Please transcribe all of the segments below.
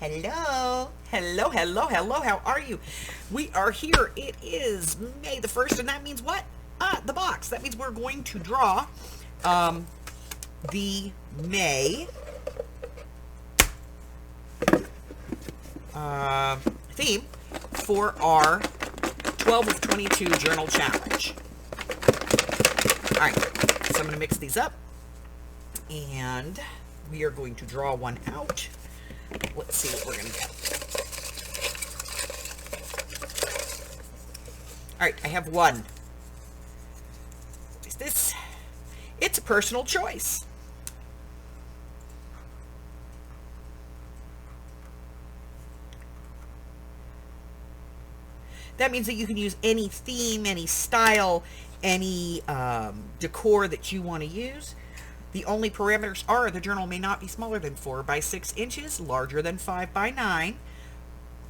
Hello. Hello, hello, hello. How are you? We are here. It is May the 1st, and that means what? The box. That means we're going to draw the May theme for our 12 of 22 journal challenge. All right, so I'm going to mix these up, and we are going to draw one out. Let's see what we're going to get. All right, I have one. What is this? It's a personal choice. That means that you can use any theme, any style, any decor that you want to use. The only parameters are the journal may not be smaller than 4 by 6 inches, larger than 5 by 9.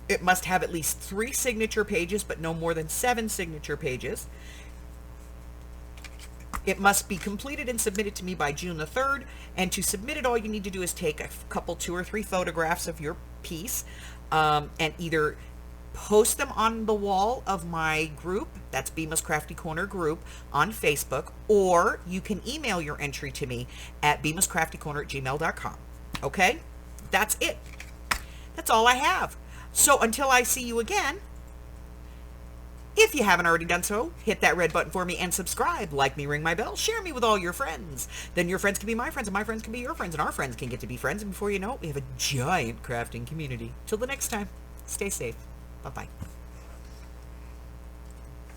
It must have at least 3 signature pages, but no more than 7 signature pages. It must be completed and submitted to me by June the 3rd. And to submit it, all you need to do is take a couple, 2 or 3 photographs of your piece and either post them on the wall of my group, that's Bima's Crafty Corner group on Facebook, or you can email your entry to me at bimascraftycorner@gmail.com. Okay? That's it. That's all I have. So until I see you again, if you haven't already done so, hit that red button for me and subscribe. Like me, ring my bell, share me with all your friends. Then your friends can be my friends, and my friends can be your friends, and our friends can get to be friends. And before you know it, we have a giant crafting community. Till the next time, stay safe. Bye-bye.